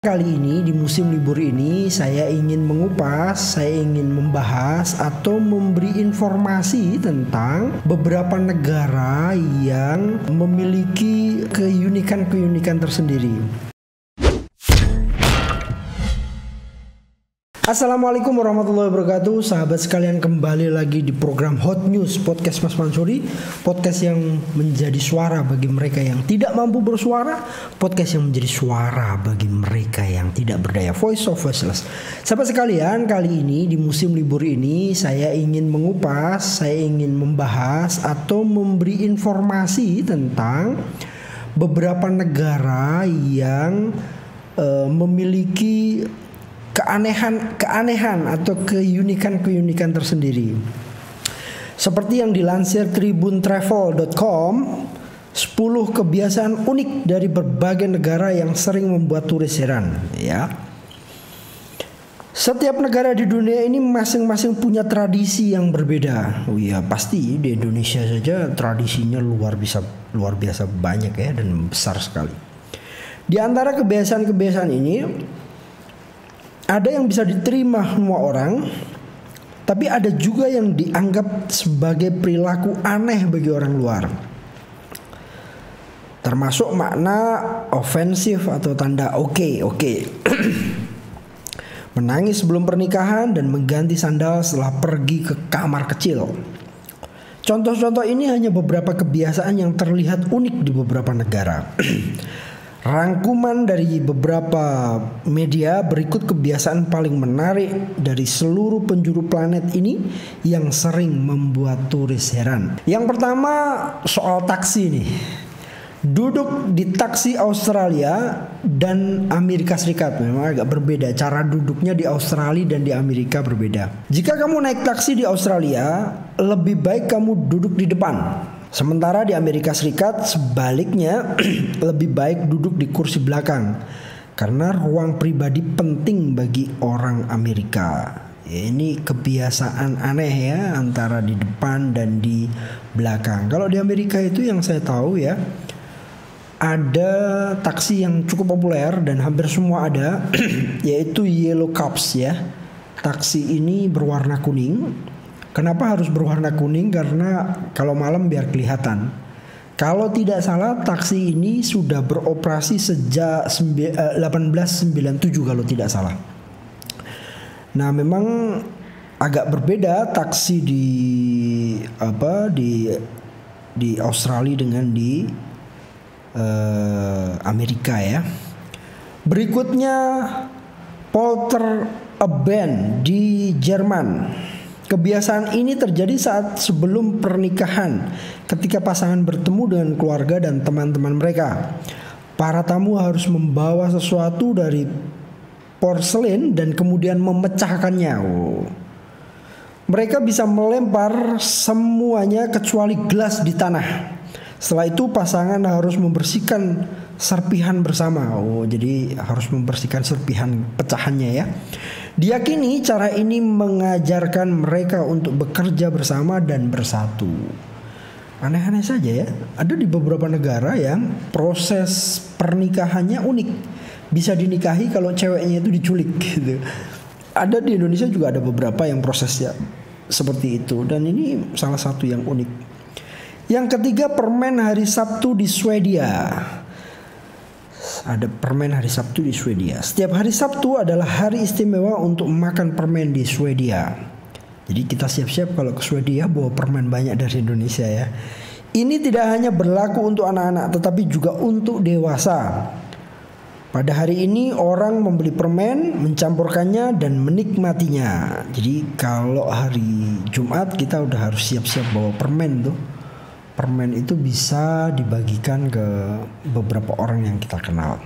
Kali ini di musim libur ini saya ingin mengupas, saya ingin membahas atau memberi informasi tentang beberapa negara yang memiliki keunikan tersendiri. Assalamualaikum warahmatullahi wabarakatuh. Sahabat sekalian, kembali lagi di program Hot News Podcast Mas Mansuri. Podcast yang menjadi suara bagi mereka yang tidak mampu bersuara, podcast yang menjadi suara bagi mereka yang tidak berdaya, voice of voiceless. Sahabat sekalian, kali ini di musim libur ini saya ingin mengupas, saya ingin membahas atau memberi informasi tentang beberapa negara yang memiliki keanehan atau keunikan tersendiri. Seperti yang dilansir tribuntravel.com, 10 kebiasaan unik dari berbagai negara yang sering membuat turis heran, ya. Setiap negara di dunia ini masing-masing punya tradisi yang berbeda. Oh iya, pasti di Indonesia saja tradisinya luar biasa banyak ya, dan besar sekali. Di antara kebiasaan-kebiasaan ini ada yang bisa diterima semua orang, tapi ada juga yang dianggap sebagai perilaku aneh bagi orang luar. Termasuk makna ofensif atau tanda oke. Menangis sebelum pernikahan dan mengganti sandal setelah pergi ke kamar kecil. Contoh-contoh ini hanya beberapa kebiasaan yang terlihat unik di beberapa negara. Rangkuman dari beberapa media, berikut kebiasaan paling menarik dari seluruh penjuru planet ini yang sering membuat turis heran. Yang pertama soal taksi nih. Duduk di taksi Australia dan Amerika Serikat memang agak berbeda. Cara duduknya di Australia dan di Amerika berbeda. Jika kamu naik taksi di Australia, lebih baik kamu duduk di depan. Sementara di Amerika Serikat sebaliknya lebih baik duduk di kursi belakang karena ruang pribadi penting bagi orang Amerika. Ya, ini kebiasaan aneh ya, antara di depan dan di belakang. Kalau di Amerika itu yang saya tahu ya, ada taksi yang cukup populer dan hampir semua ada yaitu Yellow Cabs ya. Taksi ini berwarna kuning. Kenapa harus berwarna kuning? Karena kalau malam biar kelihatan. Kalau tidak salah taksi ini sudah beroperasi sejak 1897 kalau tidak salah. Nah, memang agak berbeda taksi di Australia dengan di Amerika ya. Berikutnya Polterabend di Jerman. Kebiasaan ini terjadi saat sebelum pernikahan, ketika pasangan bertemu dengan keluarga dan teman-teman mereka. Para tamu harus membawa sesuatu dari porselen dan kemudian memecahkannya. Mereka bisa melempar semuanya kecuali gelas di tanah. Setelah itu pasangan harus membersihkan serpihan bersama. Jadi harus membersihkan serpihan pecahannya ya. Diyakini cara ini mengajarkan mereka untuk bekerja bersama dan bersatu. Aneh-aneh saja ya. Ada di beberapa negara yang proses pernikahannya unik. Bisa dinikahi kalau ceweknya itu diculik gitu. Ada di Indonesia juga ada beberapa yang prosesnya seperti itu. Dan ini salah satu yang unik. Yang ketiga, permen hari Sabtu di Swedia. Ada permen hari Sabtu di Swedia. Setiap hari Sabtu adalah hari istimewa untuk makan permen di Swedia. Jadi kita siap-siap kalau ke Swedia bawa permen banyak dari Indonesia ya. Ini tidak hanya berlaku untuk anak-anak tetapi juga untuk dewasa. Pada hari ini orang membeli permen, mencampurkannya dan menikmatinya. Jadi kalau hari Jumat kita udah harus siap-siap bawa permen tuh. Permen itu bisa dibagikan ke beberapa orang yang kita kenal.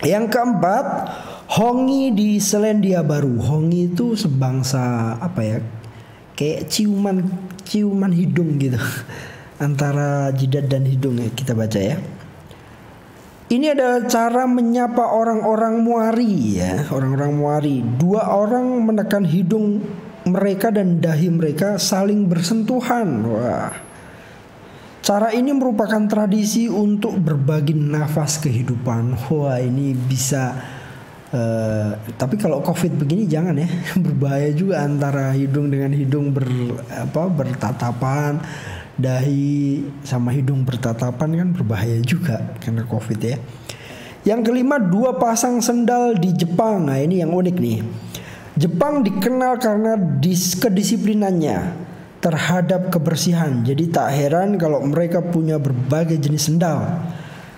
Yang keempat, hongi di Selandia Baru. Hongi itu sebangsa apa ya? Kayak ciuman hidung gitu. Antara jidat dan hidung ya, kita baca ya. Ini adalah cara menyapa orang-orang Muari ya, orang-orang Muari. Dua orang menekan hidung mereka dan dahi mereka saling bersentuhan. Wah. Cara ini merupakan tradisi untuk berbagi nafas kehidupan. Wah, ini bisa Tapi kalau COVID begini jangan ya, berbahaya juga antara hidung dengan hidung bertatapan, dahi sama hidung bertatapan kan berbahaya juga karena COVID ya. Yang kelima, 2 pasang sendal di Jepang. Nah ini yang unik nih. Jepang dikenal karena kedisiplinannya terhadap kebersihan. Jadi tak heran kalau mereka punya berbagai jenis sendal.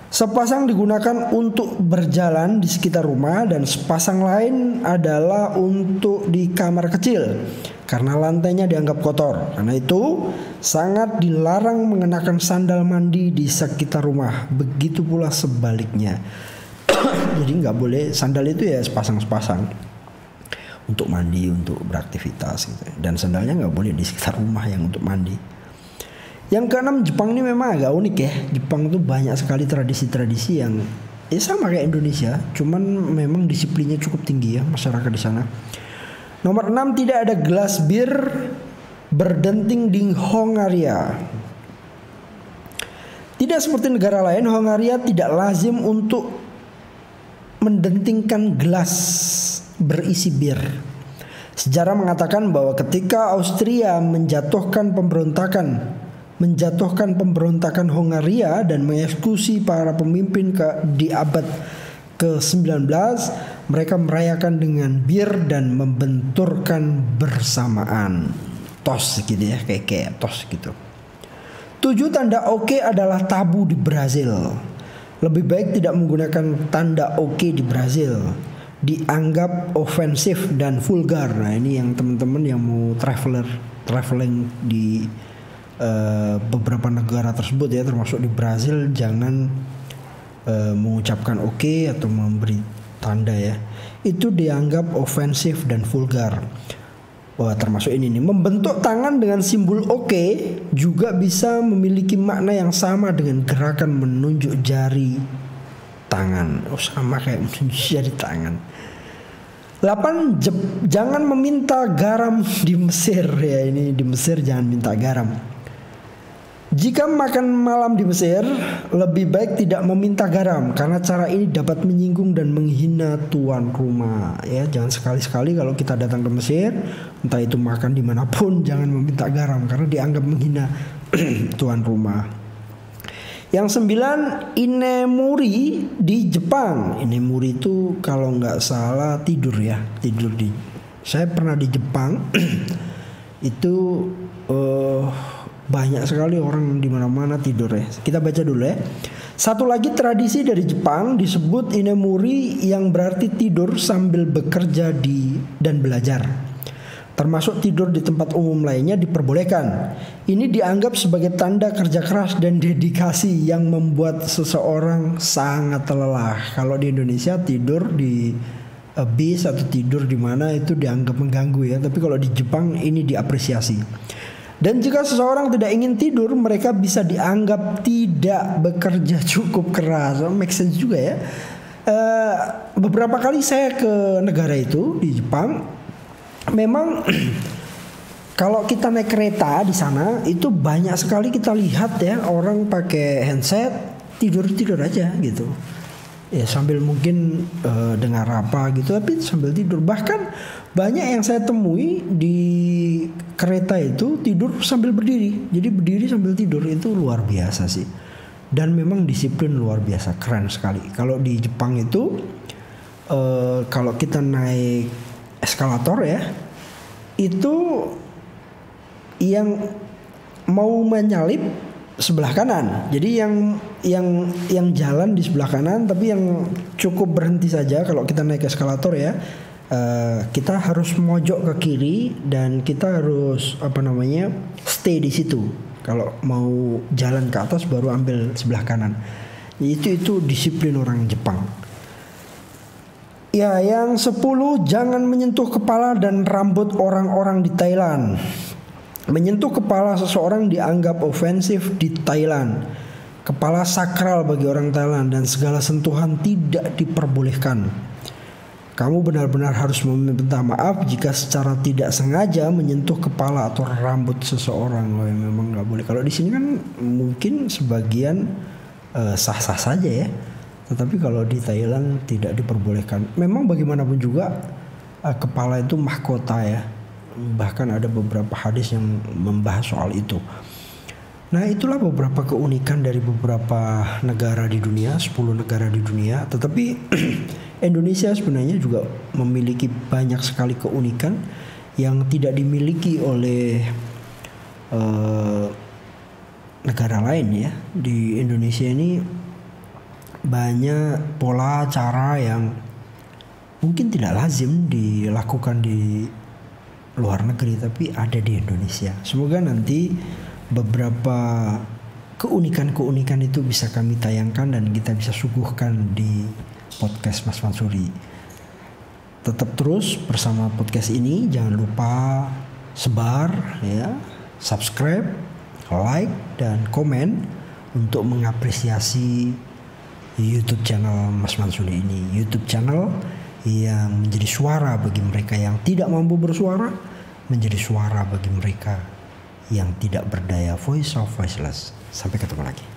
Sepasang digunakan untuk berjalan di sekitar rumah dan sepasang lain adalah untuk di kamar kecil karena lantainya dianggap kotor. Karena itu sangat dilarang mengenakan sandal mandi di sekitar rumah. Begitu pula sebaliknya. Jadi nggak boleh, sandal itu ya sepasang-sepasang untuk mandi, untuk beraktivitas gitu. Dan sandalnya nggak boleh di sekitar rumah yang untuk mandi. Yang keenam, Jepang ini memang agak unik ya. Jepang tuh banyak sekali tradisi-tradisi yang sama kayak Indonesia, cuman memang disiplinnya cukup tinggi ya masyarakat di sana. Nomor 6, tidak ada gelas bir berdenting di Hongaria. Tidak seperti negara lain, Hongaria tidak lazim untuk mendentingkan gelas berisi bir. Sejarah mengatakan bahwa ketika Austria menjatuhkan pemberontakan Hongaria dan mengeksekusi para pemimpin di abad ke-19, mereka merayakan dengan bir dan membenturkan bersamaan. Tos gitu ya, kayak tos gitu. 7, tanda oke adalah tabu di Brazil. Lebih baik tidak menggunakan tanda oke di Brazil. Dianggap ofensif dan vulgar. Nah ini yang teman-teman yang mau traveling di beberapa negara tersebut ya, termasuk di Brazil, jangan mengucapkan oke atau memberi tanda ya. Itu dianggap ofensif dan vulgar. Wah, termasuk ini nih, membentuk tangan dengan simbol oke juga bisa memiliki makna yang sama dengan gerakan menunjuk jari tangan. Sama kayak menunjuk jari tangan. 8, jangan meminta garam di Mesir ya. Ini di Mesir jangan minta garam. Jika makan malam di Mesir, lebih baik tidak meminta garam karena cara ini dapat menyinggung dan menghina tuan rumah. Ya, jangan sekali-sekali kalau kita datang ke Mesir, entah itu makan dimanapun, jangan meminta garam karena dianggap menghina tuan rumah. Yang 9, inemuri di Jepang. Inemuri itu kalau nggak salah tidur ya, tidur di. Saya pernah di Jepang, itu banyak sekali orang di mana-mana tidur ya. Kita baca dulu ya. Satu lagi tradisi dari Jepang disebut inemuri yang berarti tidur sambil bekerja dan belajar. Termasuk tidur di tempat umum lainnya diperbolehkan. Ini dianggap sebagai tanda kerja keras dan dedikasi yang membuat seseorang sangat lelah. Kalau di Indonesia tidur di bis atau tidur di mana itu dianggap mengganggu ya. Tapi kalau di Jepang ini diapresiasi. Dan jika seseorang tidak ingin tidur, mereka bisa dianggap tidak bekerja cukup keras. Make sense juga ya. Beberapa kali saya ke negara itu di Jepang, memang kalau kita naik kereta di sana itu banyak sekali kita lihat ya orang pakai handset tidur aja gitu. Ya sambil mungkin dengar apa gitu, tapi sambil tidur. Bahkan banyak yang saya temui di kereta itu tidur sambil berdiri. Jadi berdiri sambil tidur itu luar biasa sih. Dan memang disiplin luar biasa, keren sekali. Kalau di Jepang itu kalau kita naik eskalator ya, itu yang mau menyalip sebelah kanan. Jadi yang jalan di sebelah kanan, tapi yang cukup berhenti saja kalau kita naik eskalator ya. Kita harus mojok ke kiri dan kita harus stay di situ. Kalau mau jalan ke atas baru ambil sebelah kanan. Itu disiplin orang Jepang. Ya, yang 10, jangan menyentuh kepala dan rambut orang-orang di Thailand. Menyentuh kepala seseorang dianggap ofensif di Thailand. Kepala sakral bagi orang Thailand dan segala sentuhan tidak diperbolehkan. Kamu benar-benar harus meminta maaf jika secara tidak sengaja menyentuh kepala atau rambut seseorang. Memang nggak boleh. Kalau di sini kan mungkin sebagian sah-sah saja ya. Tetapi kalau di Thailand tidak diperbolehkan. Memang bagaimanapun juga kepala itu mahkota ya. Bahkan ada beberapa hadis yang membahas soal itu. Nah, itulah beberapa keunikan dari beberapa negara di dunia, 10 negara di dunia. Tetapi Indonesia sebenarnya juga memiliki banyak sekali keunikan yang tidak dimiliki oleh negara lain ya. Di Indonesia ini banyak pola cara yang mungkin tidak lazim dilakukan di luar negeri, tapi ada di Indonesia. Semoga nanti beberapa keunikan-keunikan itu bisa kami tayangkan dan kita bisa suguhkan di podcast Mas Mansuri. Tetap terus bersama podcast ini, jangan lupa sebar ya, subscribe, like dan komen untuk mengapresiasi YouTube channel Mas Mansuri ini. YouTube channel yang menjadi suara bagi mereka yang tidak mampu bersuara, menjadi suara bagi mereka yang tidak berdaya, voice of voiceless. Sampai ketemu lagi.